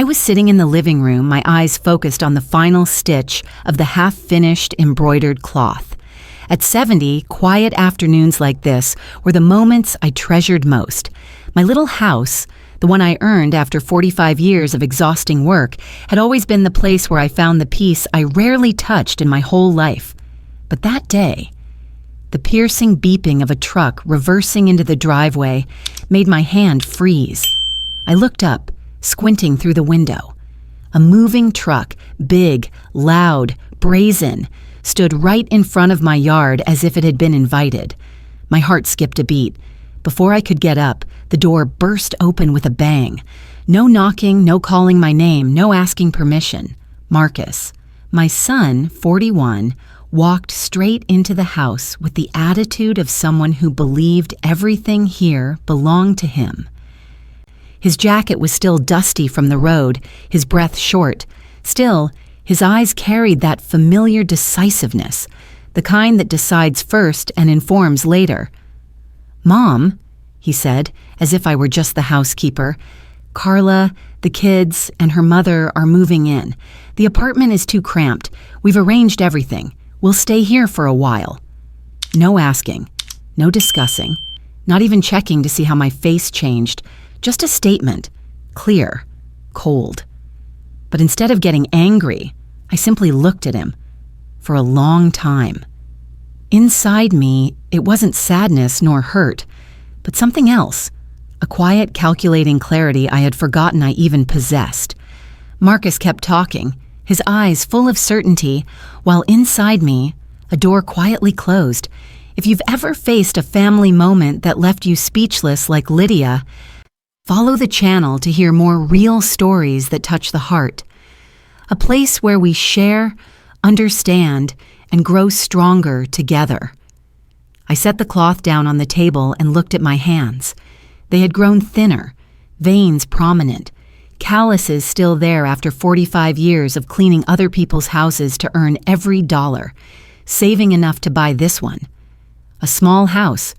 I was sitting in the living room, my eyes focused on the final stitch of the half-finished embroidered cloth. At 70, quiet afternoons like this were the moments I treasured most. My little house, the one I earned after 45 years of exhausting work, had always been the place where I found the peace I rarely touched in my whole life. But that day, the piercing beeping of a truck reversing into the driveway made my hand freeze. I looked up, squinting through the window. A moving truck, big, loud, brazen, stood right in front of my yard as if it had been invited. My heart skipped a beat. Before I could get up, the door burst open with a bang. No knocking, no calling my name, no asking permission. Marcus, my son, 41, walked straight into the house with the attitude of someone who believed everything here belonged to him. His jacket was still dusty from the road, his breath short. Still, his eyes carried that familiar decisiveness, the kind that decides first and informs later. "Mom," he said, as if I were just the housekeeper, "Carla, the kids, and her mother are moving in. The apartment is too cramped. We've arranged everything. We'll stay here for a while." No asking, no discussing, not even checking to see how my face changed. Just a statement, clear, cold. But instead of getting angry, I simply looked at him for a long time. Inside me, it wasn't sadness nor hurt, but something else, a quiet, calculating clarity I had forgotten I even possessed. Marcus kept talking, his eyes full of certainty, while inside me, a door quietly closed. If you've ever faced a family moment that left you speechless like Lydia, follow the channel to hear more real stories that touch the heart. A place where we share, understand, and grow stronger together. I set the cloth down on the table and looked at my hands. They had grown thinner, veins prominent, calluses still there after 45 years of cleaning other people's houses to earn every dollar, saving enough to buy this one. A small house,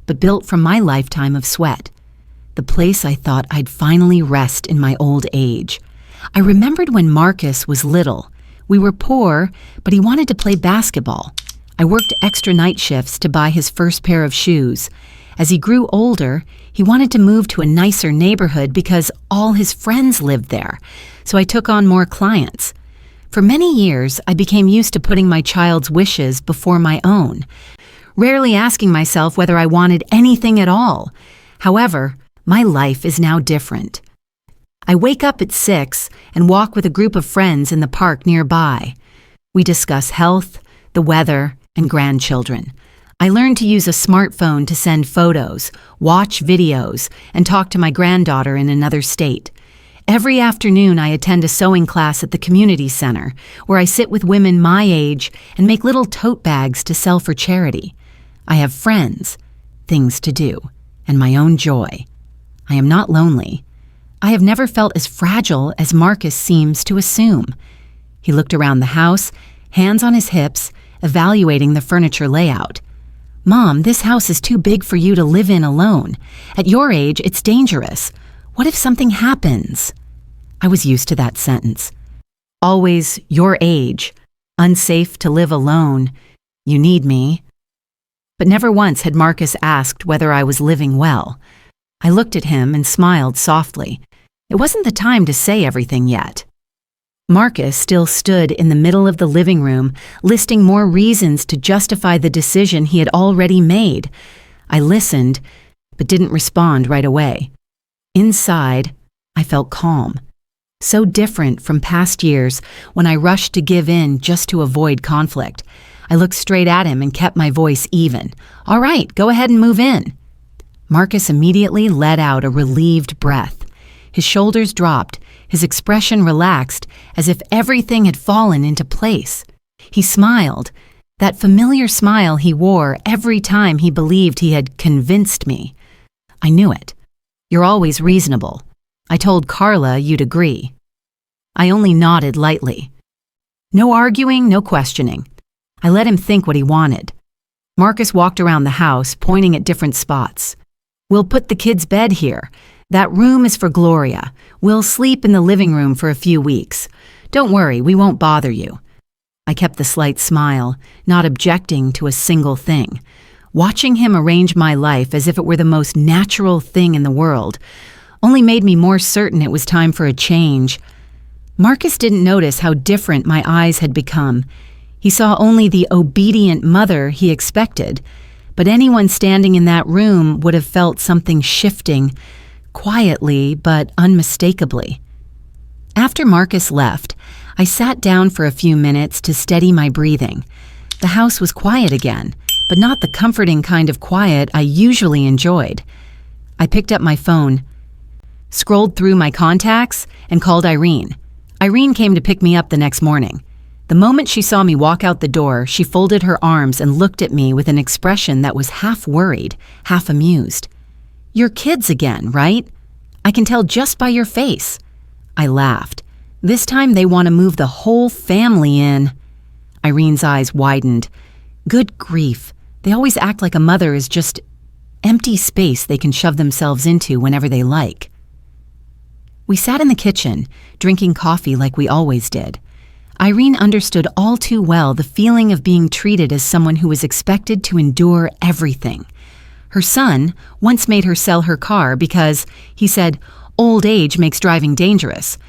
but built from my lifetime of sweat. The place I thought I'd finally rest in my old age. I remembered when Marcus was little. We were poor, but he wanted to play basketball. I worked extra night shifts to buy his first pair of shoes. As he grew older, he wanted to move to a nicer neighborhood because all his friends lived there, so I took on more clients. For many years, I became used to putting my child's wishes before my own, rarely asking myself whether I wanted anything at all. However, my life is now different. I wake up at 6 and walk with a group of friends in the park nearby. We discuss health, the weather, and grandchildren. I learned to use a smartphone to send photos, watch videos, and talk to my granddaughter in another state. Every afternoon I attend a sewing class at the community center, where I sit with women my age and make little tote bags to sell for charity. I have friends, things to do, and my own joy. I am not lonely. I have never felt as fragile as Marcus seems to assume. He looked around the house, hands on his hips, evaluating the furniture layout. "Mom, this house is too big for you to live in alone. At your age, it's dangerous. What if something happens?" I was used to that sentence. Always your age, unsafe to live alone, you need me. But never once had Marcus asked whether I was living well. I looked at him and smiled softly. It wasn't the time to say everything yet. Marcus still stood in the middle of the living room, listing more reasons to justify the decision he had already made. I listened, but didn't respond right away. Inside, I felt calm. So different from past years when I rushed to give in just to avoid conflict. I looked straight at him and kept my voice even. "All right, go ahead and move in." Marcus immediately let out a relieved breath. His shoulders dropped, his expression relaxed, as if everything had fallen into place. He smiled, that familiar smile he wore every time he believed he had convinced me. I knew it. "You're always reasonable. I told Carla you'd agree." I only nodded lightly. No arguing, no questioning. I let him think what he wanted. Marcus walked around the house, pointing at different spots. "We'll put the kids' bed here. That room is for Gloria. We'll sleep in the living room for a few weeks. Don't worry, we won't bother you." I kept the slight smile, not objecting to a single thing. Watching him arrange my life as if it were the most natural thing in the world only made me more certain it was time for a change. Marcus didn't notice how different my eyes had become. He saw only the obedient mother he expected, but anyone standing in that room would have felt something shifting, quietly but unmistakably. After Marcus left, I sat down for a few minutes to steady my breathing. The house was quiet again, but not the comforting kind of quiet I usually enjoyed. I picked up my phone, scrolled through my contacts, and called Irene. Irene came to pick me up the next morning. The moment she saw me walk out the door, she folded her arms and looked at me with an expression that was half worried, half amused. "You're kids again, right? I can tell just by your face." I laughed. "This time they want to move the whole family in." Irene's eyes widened. Good grief, they always act like a mother is just empty space they can shove themselves into whenever they like. We sat in the kitchen, drinking coffee like we always did. Irene understood all too well the feeling of being treated as someone who was expected to endure everything. Her son once made her sell her car because, he said, old age makes driving dangerous.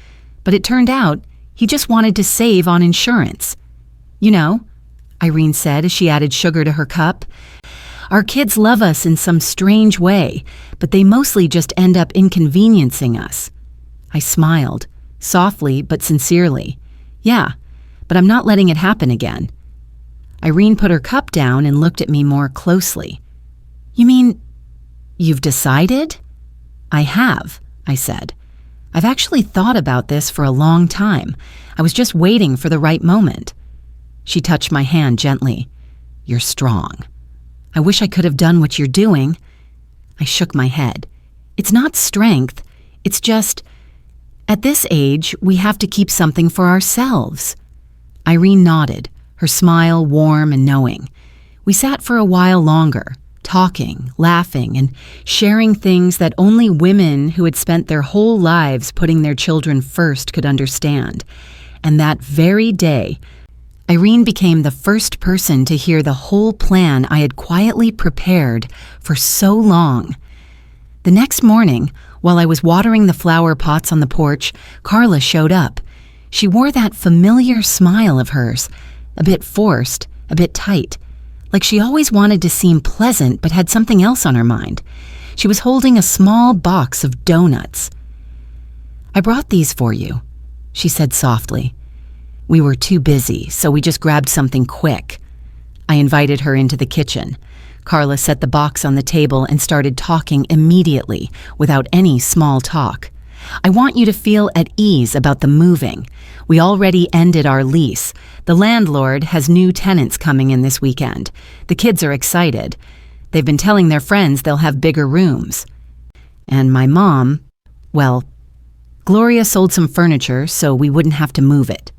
But it turned out he just wanted to save on insurance. "You know," Irene said as she added sugar to her cup, "our kids love us in some strange way, but they mostly just end up inconveniencing us." I smiled, softly but sincerely. "Yeah, but I'm not letting it happen again." Irene put her cup down and looked at me more closely. "You mean, you've decided?" "I have," I said. "I've actually thought about this for a long time. I was just waiting for the right moment." She touched my hand gently. "You're strong. I wish I could have done what you're doing." I shook my head. "It's not strength. It's just, at this age, we have to keep something for ourselves." Irene nodded, her smile warm and knowing. We sat for a while longer, talking, laughing, and sharing things that only women who had spent their whole lives putting their children first could understand. And that very day, Irene became the first person to hear the whole plan I had quietly prepared for so long. The next morning, while I was watering the flower pots on the porch, Carla showed up. She wore that familiar smile of hers, a bit forced, a bit tight, like she always wanted to seem pleasant but had something else on her mind. She was holding a small box of donuts. "I brought these for you," she said softly. We were too busy, so we just grabbed something quick. I invited her into the kitchen. Carla set the box on the table and started talking immediately, without any small talk. "I want you to feel at ease about the moving. We already ended our lease. The landlord has new tenants coming in this weekend. The kids are excited. They've been telling their friends they'll have bigger rooms. And my mom, well, Gloria sold some furniture so we wouldn't have to move it."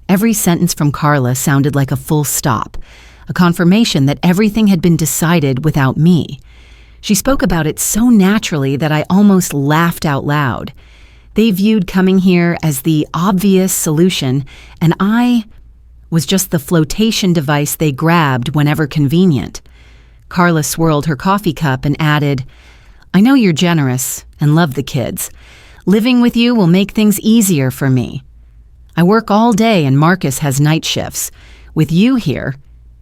Every sentence from Carla sounded like a full stop, a confirmation that everything had been decided without me. She spoke about it so naturally that I almost laughed out loud. They viewed coming here as the obvious solution, and I was just the flotation device they grabbed whenever convenient. Carla swirled her coffee cup and added, "I know you're generous and love the kids. Living with you will make things easier for me. I work all day and Marcus has night shifts. With you here,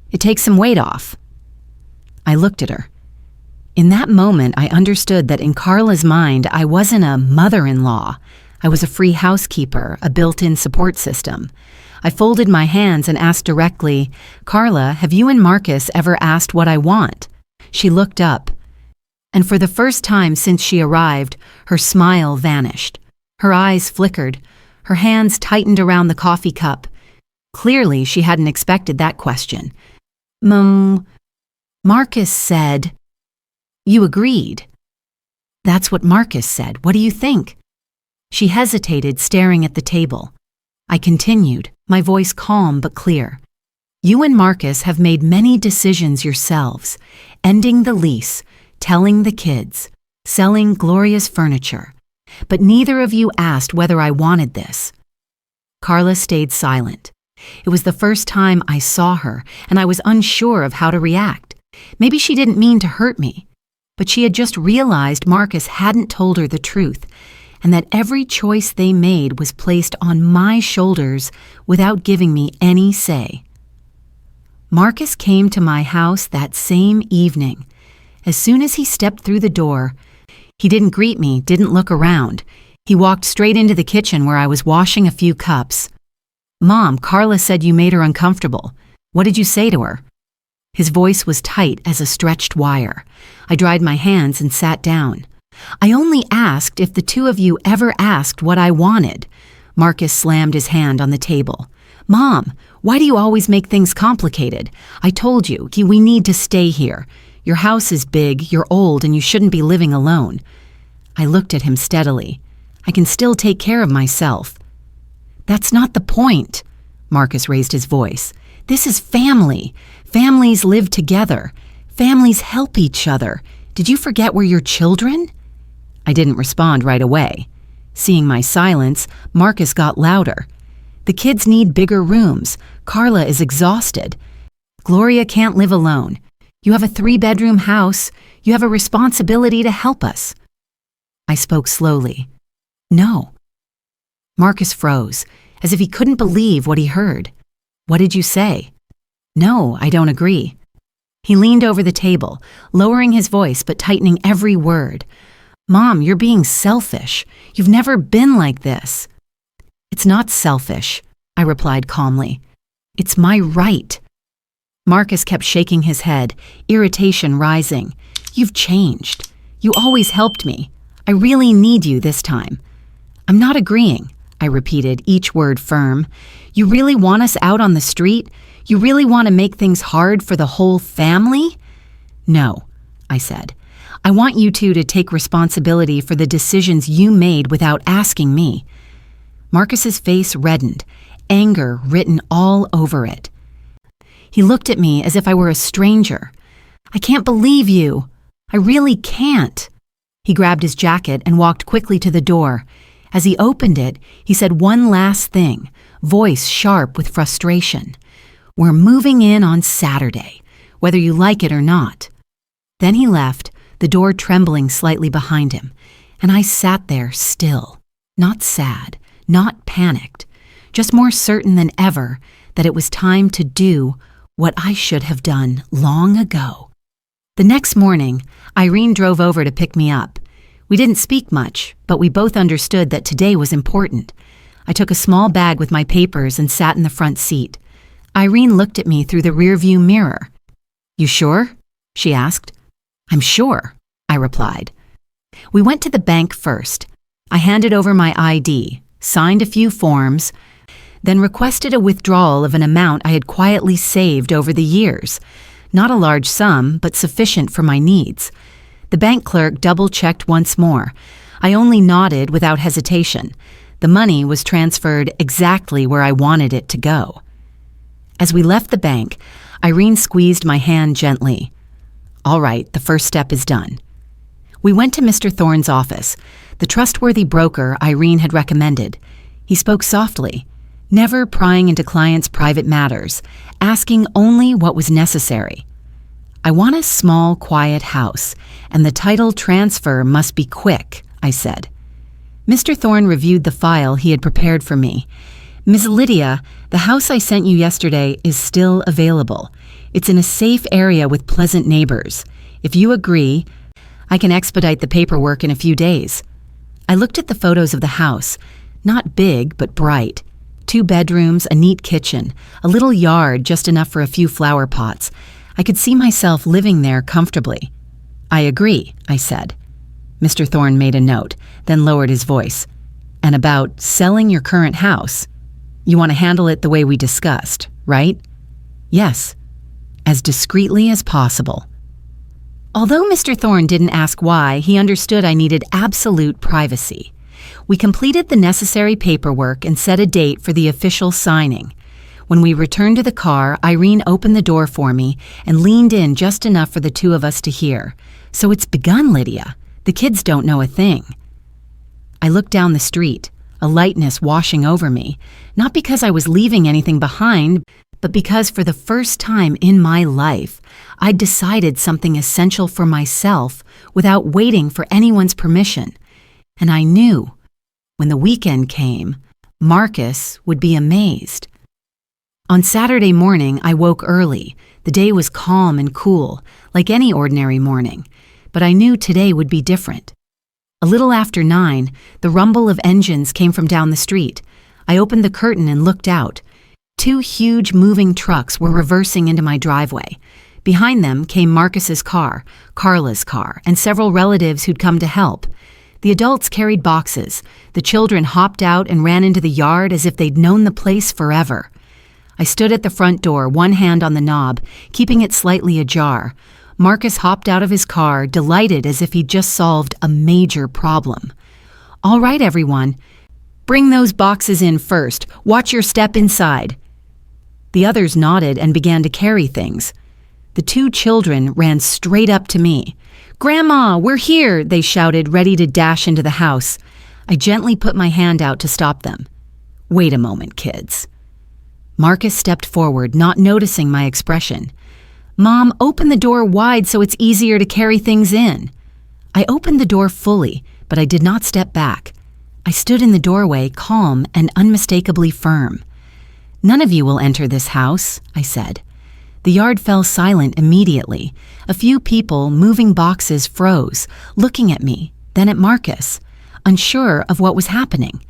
it takes some weight off." I looked at her. In that moment, I understood that in Carla's mind, I wasn't a mother-in-law. I was a free housekeeper, a built-in support system. I folded my hands and asked directly, "Carla, have you and Marcus ever asked what I want?" She looked up, and for the first time since she arrived, her smile vanished. Her eyes flickered. Her hands tightened around the coffee cup. Clearly, she hadn't expected that question. Marcus said." "You agreed?" "That's what Marcus said. What do you think?" She hesitated, staring at the table. I continued, my voice calm but clear. "You and Marcus have made many decisions yourselves, ending the lease, telling the kids. selling Gloria's furniture. But neither of you asked whether I wanted this." Carla stayed silent. It was the first time I saw her, and I was unsure of how to react. Maybe she didn't mean to hurt me, but she had just realized Marcus hadn't told her the truth, and that every choice they made was placed on my shoulders without giving me any say. Marcus came to my house that same evening. As soon as he stepped through the door, he didn't greet me, didn't look around. He walked straight into the kitchen where I was washing a few cups. "Mom, Carla said you made her uncomfortable. What did you say to her?" His voice was tight as a stretched wire. I dried my hands and sat down. "I only asked if the two of you ever asked what I wanted." Marcus slammed his hand on the table. "Mom, why do you always make things complicated? I told you, we need to stay here. Your house is big, you're old, and you shouldn't be living alone." I looked at him steadily. "I can still take care of myself." "That's not the point." Marcus raised his voice. "This is family. Families live together. Families help each other. Did you forget we're your children?" I didn't respond right away. Seeing my silence, Marcus got louder. "The kids need bigger rooms. Carla is exhausted. Gloria can't live alone. You have a 3-bedroom house. You have a responsibility to help us." I spoke slowly. "No." Marcus froze, as if he couldn't believe what he heard. "What did you say?" "No, I don't agree." He leaned over the table, lowering his voice but tightening every word. "Mom, you're being selfish. You've never been like this." "It's not selfish," I replied calmly. "It's my right." Marcus kept shaking his head, irritation rising. "You've changed. You always helped me. I really need you this time." "I'm not agreeing," I repeated, each word firm. "You really want us out on the street? You really want to make things hard for the whole family?" "No," I said. "I want you two to take responsibility for the decisions you made without asking me." Marcus's face reddened, anger written all over it. He looked at me as if I were a stranger. "I can't believe you. I really can't." He grabbed his jacket and walked quickly to the door. As he opened it, he said one last thing, voice sharp with frustration. "We're moving in on Saturday, whether you like it or not." Then he left, the door trembling slightly behind him, and I sat there still, not sad, not panicked, just more certain than ever that it was time to do what I should have done long ago. The next morning, Irene drove over to pick me up. We didn't speak much, but we both understood that today was important. I took a small bag with my papers and sat in the front seat. Irene looked at me through the rearview mirror. "You sure?" she asked. "I'm sure," I replied. We went to the bank first. I handed over my ID, signed a few forms, then requested a withdrawal of an amount I had quietly saved over the years. Not a large sum, but sufficient for my needs. The bank clerk double-checked once more. I only nodded without hesitation. The money was transferred exactly where I wanted it to go. As we left the bank, Irene squeezed my hand gently. "All right, the first step is done." We went to Mr. Thorne's office, the trustworthy broker Irene had recommended. He spoke softly, never prying into clients' private matters, asking only what was necessary. "I want a small, quiet house, and the title transfer must be quick," I said. Mr. Thorne reviewed the file he had prepared for me. "Ms. Lydia, the house I sent you yesterday is still available. It's in a safe area with pleasant neighbors. If you agree, I can expedite the paperwork in a few days." I looked at the photos of the house. Not big, but bright. 2 bedrooms, a neat kitchen, a little yard just enough for a few flower pots. I could see myself living there comfortably. "I agree," I said. Mr. Thorne made a note, then lowered his voice. "And about selling your current house? You want to handle it the way we discussed, right?" "Yes, as discreetly as possible." Although Mr. Thorne didn't ask why, he understood I needed absolute privacy. We completed the necessary paperwork and set a date for the official signing. When we returned to the car, Irene opened the door for me and leaned in just enough for the two of us to hear. "So it's begun, Lydia. The kids don't know a thing." I looked down the street, a lightness washing over me, not because I was leaving anything behind, but because for the first time in my life, I'd decided something essential for myself without waiting for anyone's permission. And I knew, when the weekend came, Marcus would be amazed. On Saturday morning, I woke early. The day was calm and cool, like any ordinary morning, but I knew today would be different. A little after 9, the rumble of engines came from down the street. I opened the curtain and looked out. 2 huge moving trucks were reversing into my driveway. Behind them came Marcus's car, Carla's car, and several relatives who'd come to help. The adults carried boxes. The children hopped out and ran into the yard as if they'd known the place forever. I stood at the front door, one hand on the knob, keeping it slightly ajar. Marcus hopped out of his car, delighted as if he'd just solved a major problem. "All right, everyone. Bring those boxes in first. Watch your step inside." The others nodded and began to carry things. The 2 children ran straight up to me. "Grandma, we're here," they shouted, ready to dash into the house. I gently put my hand out to stop them. "Wait a moment, kids." Marcus stepped forward, not noticing my expression. "Mom, open the door wide so it's easier to carry things in." I opened the door fully, but I did not step back. I stood in the doorway, calm and unmistakably firm. "None of you will enter this house," I said. The yard fell silent immediately. A few people moving boxes froze, looking at me, then at Marcus, unsure of what was happening.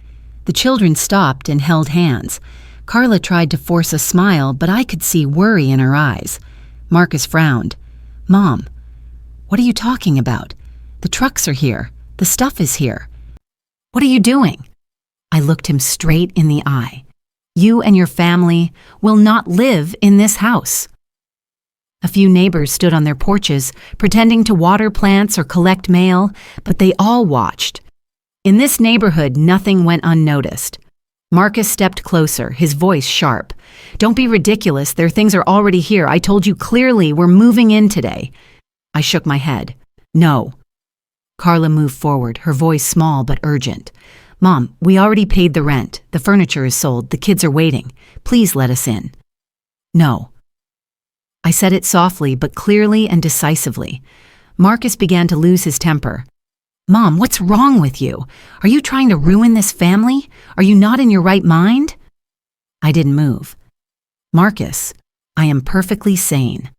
The children stopped and held hands. Carla tried to force a smile, but I could see worry in her eyes. Marcus frowned. "Mom, what are you talking about? The trucks are here. The stuff is here. What are you doing?" I looked him straight in the eye. "You and your family will not live in this house." A few neighbors stood on their porches, pretending to water plants or collect mail, but they all watched. In this neighborhood, nothing went unnoticed. Marcus stepped closer, his voice sharp. "Don't be ridiculous. Their things are already here. I told you clearly we're moving in today." I shook my head. "No." Carla moved forward, her voice small but urgent. "Mom, we already paid the rent. The furniture is sold. The kids are waiting. Please let us in." "No." I said it softly but clearly and decisively. Marcus began to lose his temper. "Mom, what's wrong with you? Are you trying to ruin this family? Are you not in your right mind?" I didn't move. "Marcus, I am perfectly sane.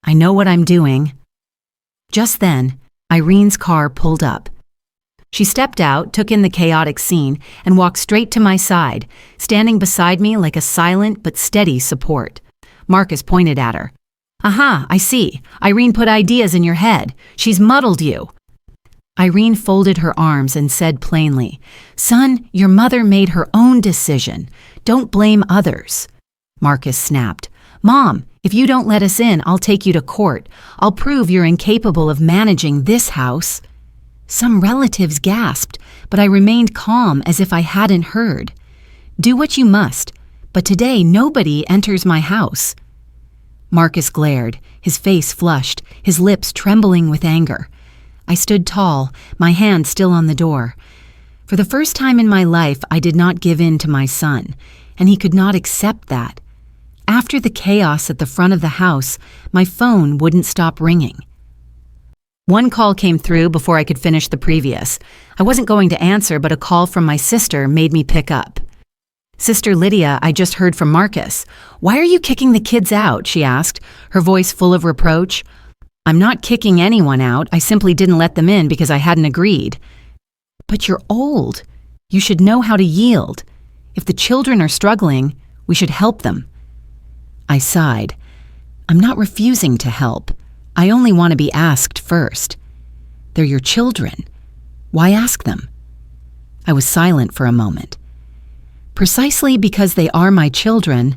I know what I'm doing." Just then, Irene's car pulled up. She stepped out, took in the chaotic scene, and walked straight to my side, standing beside me like a silent but steady support. Marcus pointed at her. "Aha, I see. Irene put ideas in your head. She's muddled you." Irene folded her arms and said plainly, "Son, your mother made her own decision. Don't blame others." Marcus snapped. "Mom, if you don't let us in, I'll take you to court. I'll prove you're incapable of managing this house." Some relatives gasped, but I remained calm as if I hadn't heard. "Do what you must, but today nobody enters my house." Marcus glared, his face flushed, his lips trembling with anger. I stood tall, my hand still on the door. For the first time in my life, I did not give in to my son, and he could not accept that. After the chaos at the front of the house, my phone wouldn't stop ringing. One call came through before I could finish the previous. I wasn't going to answer, but a call from my sister made me pick up. "Sister Lydia, I just heard from Marcus. Why are you kicking the kids out?" she asked, her voice full of reproach. "I'm not kicking anyone out. I simply didn't let them in because I hadn't agreed." "But you're old. You should know how to yield. If the children are struggling, we should help them." I sighed. "I'm not refusing to help. I only want to be asked first. They're your children. Why ask them?" I was silent for a moment. Precisely because they are my children,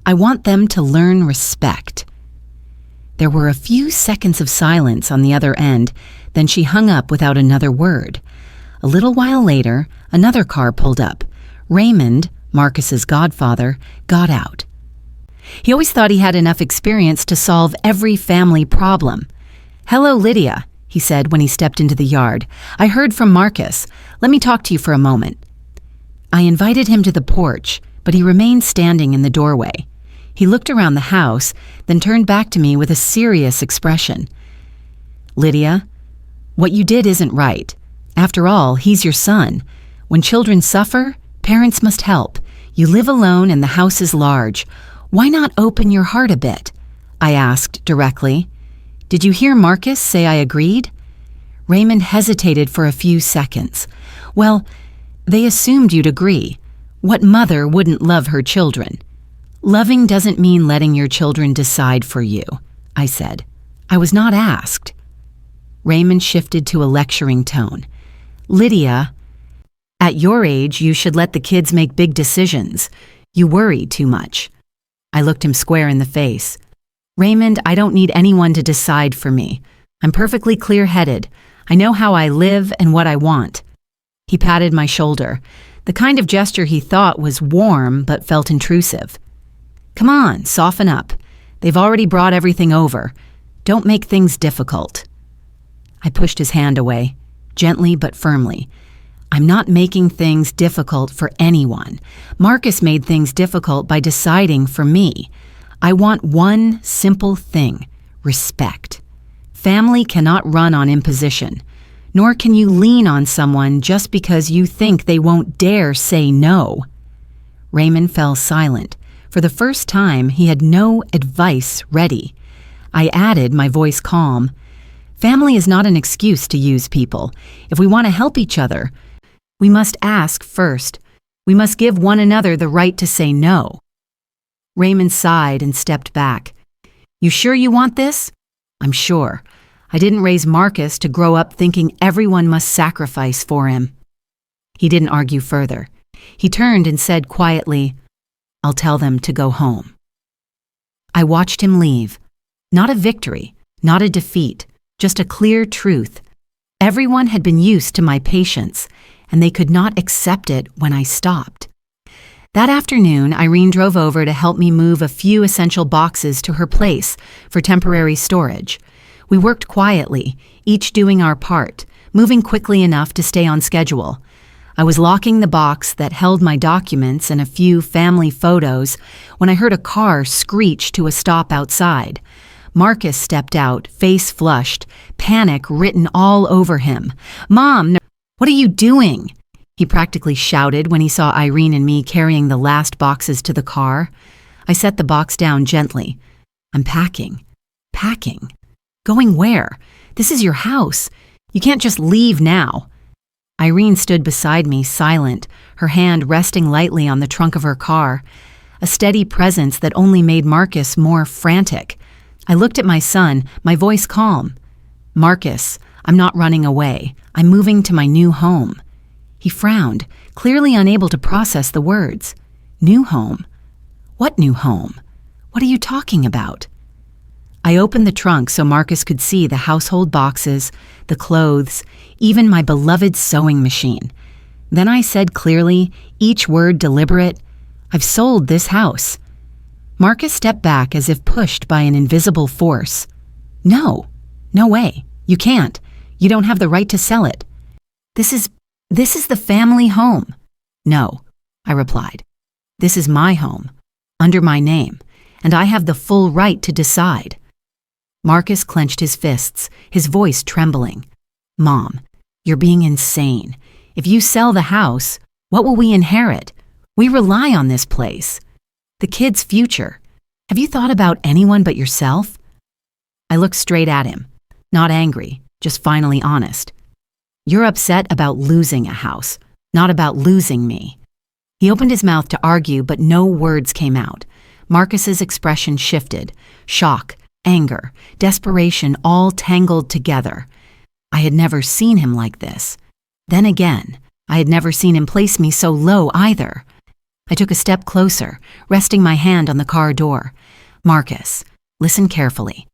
I want them to learn respect. There were a few seconds of silence on the other end, then she hung up without another word. A little while later, another car pulled up. Raymond, Marcus's godfather, got out. He always thought he had enough experience to solve every family problem. "Hello, Lydia," he said when he stepped into the yard. "I heard from Marcus. Let me talk to you for a moment." I invited him to the porch, but he remained standing in the doorway. He looked around the house, then turned back to me with a serious expression. "Lydia, what you did isn't right. After all, he's your son. When children suffer, parents must help. You live alone and the house is large. Why not open your heart a bit?" I asked directly. "Did you hear Marcus say I agreed?" Raymond hesitated for a few seconds. "Well, they assumed you'd agree. What mother wouldn't love her children?" "Loving doesn't mean letting your children decide for you," I said. "I was not asked." Raymond shifted to a lecturing tone. "Lydia, at your age, you should let the kids make big decisions. You worry too much." I looked him square in the face. "Raymond, I don't need anyone to decide for me. I'm perfectly clear-headed. I know how I live and what I want." He patted my shoulder, the kind of gesture he thought was warm but felt intrusive. "Come on, soften up. They've already brought everything over. Don't make things difficult." I pushed his hand away, gently but firmly. "I'm not making things difficult for anyone. Marcus made things difficult by deciding for me. I want one simple thing: respect. Family cannot run on imposition, nor can you lean on someone just because you think they won't dare say no." Raymond fell silent. For the first time, he had no advice ready. I added, my voice calm, "Family is not an excuse to use people. If we want to help each other, we must ask first. We must give one another the right to say no." Raymond sighed and stepped back. "You sure you want this?" "I'm sure. I didn't raise Marcus to grow up thinking everyone must sacrifice for him." He didn't argue further. He turned and said quietly, "I'll tell them to go home." I watched him leave. Not a victory, not a defeat, just a clear truth. Everyone had been used to my patience, and they could not accept it when I stopped. That afternoon, Irene drove over to help me move a few essential boxes to her place for temporary storage. We worked quietly, each doing our part, moving quickly enough to stay on schedule. I was locking the box that held my documents and a few family photos when I heard a car screech to a stop outside. Marcus stepped out, face flushed, panic written all over him. "Mom, what are you doing?" he practically shouted when he saw Irene and me carrying the last boxes to the car. I set the box down gently. "I'm packing." "Packing? Going where? This is your house. You can't just leave now." Irene stood beside me, silent, her hand resting lightly on the trunk of her car, a steady presence that only made Marcus more frantic. I looked at my son, my voice calm. "Marcus, I'm not running away. I'm moving to my new home." He frowned, clearly unable to process the words. "New home? What new home? What are you talking about?" I opened the trunk so Marcus could see the household boxes, the clothes, even my beloved sewing machine. Then I said clearly, each word deliberate, "I've sold this house." Marcus stepped back as if pushed by an invisible force. "No, no way. You can't. You don't have the right to sell it. This is the family home." "No," I replied. "This is my home, under my name, and I have the full right to decide." Marcus clenched his fists, his voice trembling. "Mom, you're being insane. If you sell the house, what will we inherit? We rely on this place. The kids' future. Have you thought about anyone but yourself?" I looked straight at him, not angry, just finally honest. "You're upset about losing a house, not about losing me." He opened his mouth to argue, but no words came out. Marcus's expression shifted. Shock, anger, desperation all tangled together. I had never seen him like this. Then again, I had never seen him place me so low either. I took a step closer, resting my hand on the car door. "Marcus, listen carefully.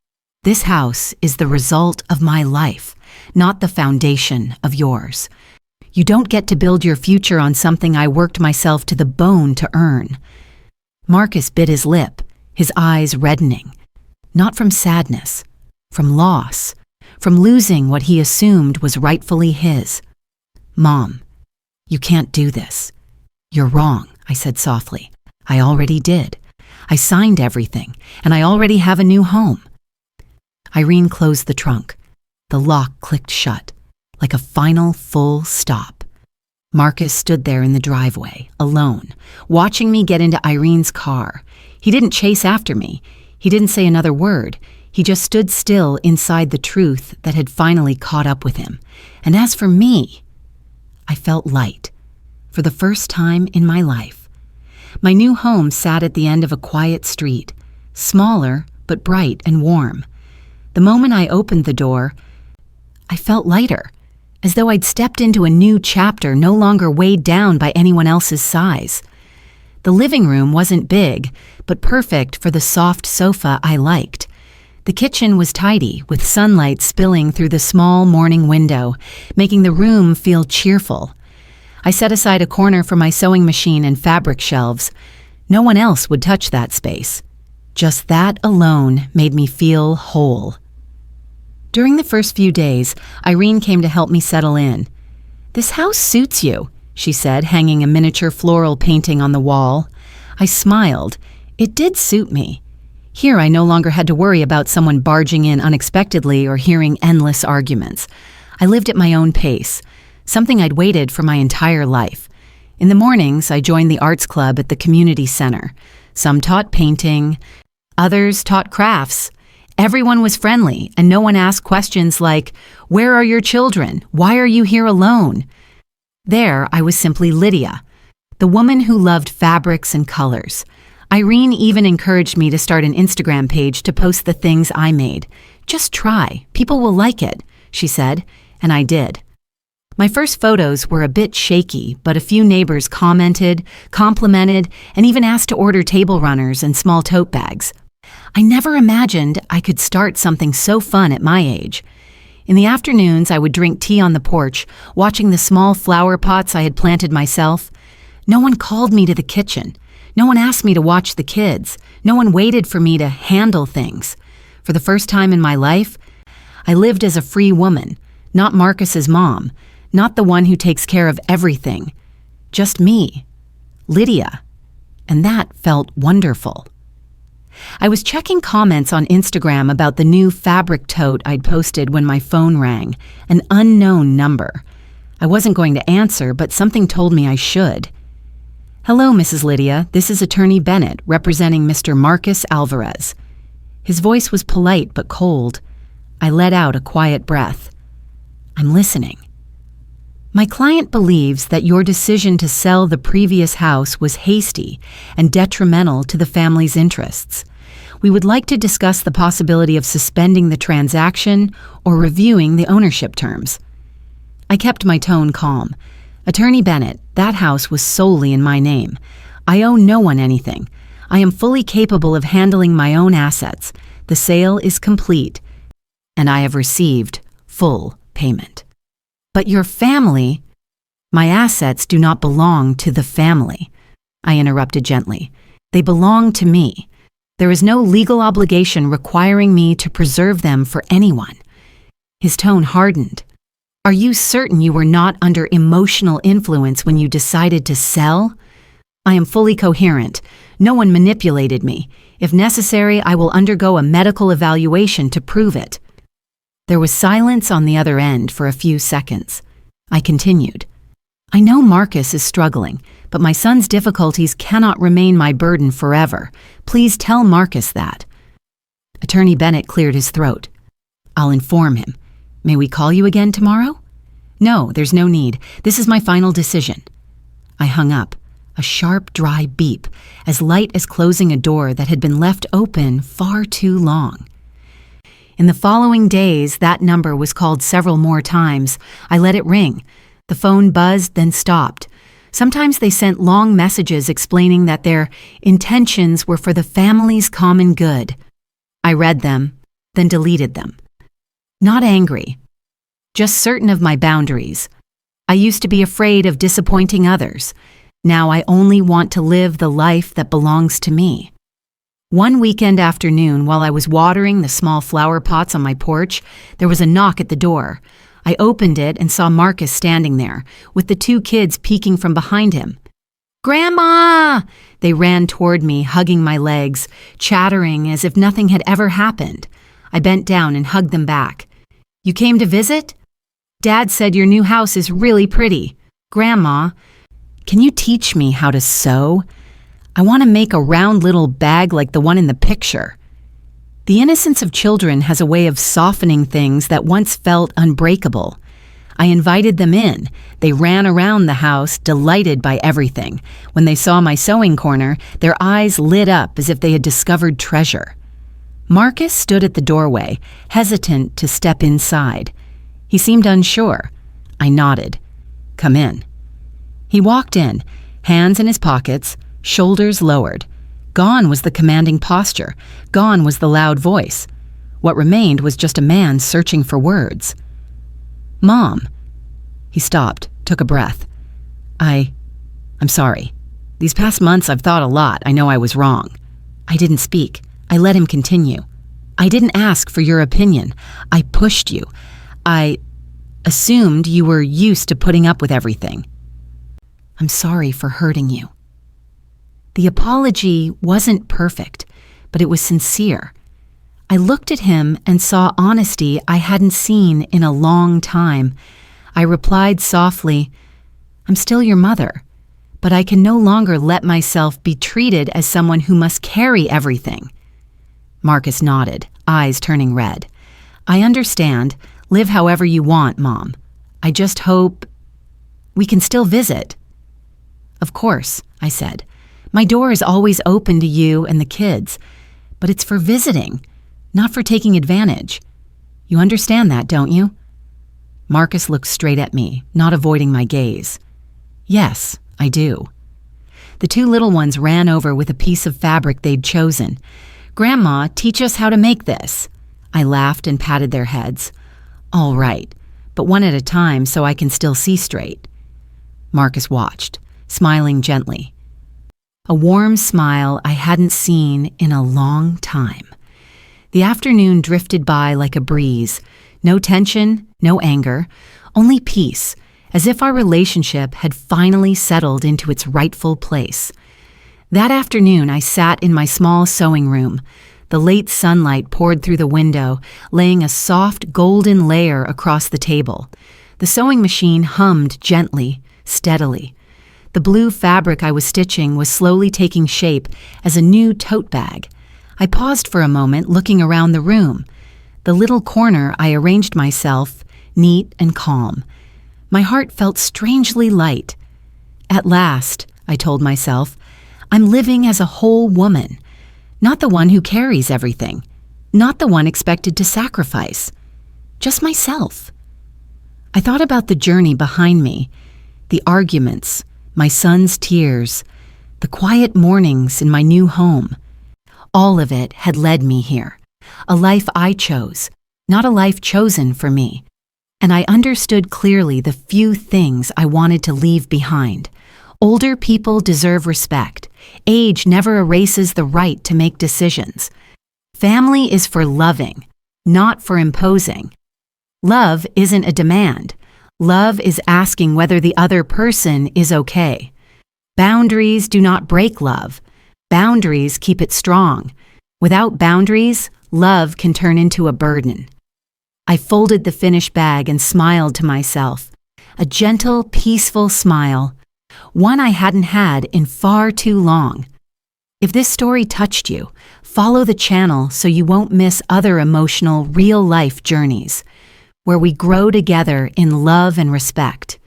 This house is the result of my life, not the foundation of yours. You don't get to build your future on something I worked myself to the bone to earn." Marcus bit his lip, his eyes reddening. Not from sadness, from loss, from losing what he assumed was rightfully his. "Mom, you can't do this. You're wrong," I said softly. "I already did. I signed everything, and I already have a new home." Irene closed the trunk. The lock clicked shut, like a final full stop. Marcus stood there in the driveway, alone, watching me get into Irene's car. He didn't chase after me. He didn't say another word. He just stood still inside the truth that had finally caught up with him. And as for me, I felt light, for the first time in my life. My new home sat at the end of a quiet street, smaller but bright and warm. The moment I opened the door, I felt lighter, as though I'd stepped into a new chapter no longer weighed down by anyone else's size. The living room wasn't big, but perfect for the soft sofa I liked. The kitchen was tidy, with sunlight spilling through the small morning window, making the room feel cheerful. I set aside a corner for my sewing machine and fabric shelves. No one else would touch that space. Just that alone made me feel whole. During the first few days, Irene came to help me settle in. "This house suits you," she said, hanging a miniature floral painting on the wall. I smiled. It did suit me. Here I no longer had to worry about someone barging in unexpectedly or hearing endless arguments. I lived at my own pace, something I'd waited for my entire life. In the mornings, I joined the arts club at the community center. Some taught painting, others taught crafts. Everyone was friendly, and no one asked questions like, "Where are your children? Why are you here alone?" There, I was simply Lydia, the woman who loved fabrics and colors. Irene even encouraged me to start an Instagram page to post the things I made. "Just try. People will like it," she said, and I did. My first photos were a bit shaky, but a few neighbors commented, complimented, and even asked to order table runners and small tote bags. I never imagined I could start something so fun at my age. In the afternoons, I would drink tea on the porch, watching the small flower pots I had planted myself. No one called me to the kitchen. No one asked me to watch the kids. No one waited for me to handle things. For the first time in my life, I lived as a free woman, not Marcus's mom, not the one who takes care of everything. Just me, Lydia. And that felt wonderful. I was checking comments on Instagram about the new fabric tote I'd posted when my phone rang, an unknown number. I wasn't going to answer, but something told me I should. "Hello, Mrs. Lydia. This is Attorney Bennett, representing Mr. Marcus Alvarez." His voice was polite but cold. I let out a quiet breath. "I'm listening." "My client believes that your decision to sell the previous house was hasty and detrimental to the family's interests. We would like to discuss the possibility of suspending the transaction or reviewing the ownership terms." I kept my tone calm. "Attorney Bennett, that house was solely in my name. I owe no one anything. I am fully capable of handling my own assets. The sale is complete, and I have received full payment." "But your family—" "My assets do not belong to the family," I interrupted gently. "They belong to me. There is no legal obligation requiring me to preserve them for anyone." His tone hardened. "Are you certain you were not under emotional influence when you decided to sell?" "I am fully coherent. No one manipulated me. If necessary, I will undergo a medical evaluation to prove it." There was silence on the other end for a few seconds. I continued. "I know Marcus is struggling, but my son's difficulties cannot remain my burden forever. Please tell Marcus that." Attorney Bennett cleared his throat. "I'll inform him. May we call you again tomorrow?" "No, there's no need. This is my final decision." I hung up, a sharp, dry beep, as light as closing a door that had been left open far too long. In the following days, that number was called several more times. I let it ring. The phone buzzed, then stopped. Sometimes they sent long messages explaining that their intentions were for the family's common good. I read them, then deleted them. Not angry, just certain of my boundaries. I used to be afraid of disappointing others. Now I only want to live the life that belongs to me. One weekend afternoon, while I was watering the small flower pots on my porch, there was a knock at the door. I opened it and saw Marcus standing there, with the two kids peeking from behind him. "Grandma!" They ran toward me, hugging my legs, chattering as if nothing had ever happened. I bent down and hugged them back. "You came to visit? Dad said your new house is really pretty. Grandma, can you teach me how to sew? I want to make a round little bag like the one in the picture." The innocence of children has a way of softening things that once felt unbreakable. I invited them in. They ran around the house, delighted by everything. When they saw my sewing corner, their eyes lit up as if they had discovered treasure. Marcus stood at the doorway, hesitant to step inside. He seemed unsure. I nodded. "Come in." He walked in, hands in his pockets, shoulders lowered. Gone was the commanding posture. Gone was the loud voice. What remained was just a man searching for words. "Mom." He stopped, took a breath. I'm sorry. These past months I've thought a lot. I know I was wrong." I didn't speak. I let him continue. "I didn't ask for your opinion. I pushed you. I assumed you were used to putting up with everything. I'm sorry for hurting you." The apology wasn't perfect, but it was sincere. I looked at him and saw honesty I hadn't seen in a long time. I replied softly, "I'm still your mother, but I can no longer let myself be treated as someone who must carry everything." Marcus nodded, eyes turning red. "I understand. Live however you want, Mom. I just hope we can still visit." "Of course," I said. "My door is always open to you and the kids, but it's for visiting, not for taking advantage. You understand that, don't you?" Marcus looked straight at me, not avoiding my gaze. "Yes, I do." The two little ones ran over with a piece of fabric they'd chosen. "Grandma, teach us how to make this." I laughed and patted their heads. "All right, but one at a time so I can still see straight." Marcus watched, smiling gently. A warm smile I hadn't seen in a long time. The afternoon drifted by like a breeze. No tension, no anger, only peace, as if our relationship had finally settled into its rightful place. That afternoon, I sat in my small sewing room. The late sunlight poured through the window, laying a soft golden layer across the table. The sewing machine hummed gently, steadily. The blue fabric I was stitching was slowly taking shape as a new tote bag. I paused for a moment, looking around the room. The little corner I arranged myself, neat and calm. My heart felt strangely light. At last, I told myself, I'm living as a whole woman, not the one who carries everything, not the one expected to sacrifice, just myself. I thought about the journey behind me, the arguments, my son's tears, the quiet mornings in my new home. All of it had led me here, a life I chose, not a life chosen for me. And I understood clearly the few things I wanted to leave behind. Older people deserve respect. Age never erases the right to make decisions. Family is for loving, not for imposing. Love isn't a demand. Love is asking whether the other person is okay. Boundaries do not break love. Boundaries keep it strong. Without boundaries, love can turn into a burden. I folded the finished bag and smiled to myself. A gentle, peaceful smile, one I hadn't had in far too long. If this story touched you, follow the channel so you won't miss other emotional, real-life journeys, where we grow together in love and respect.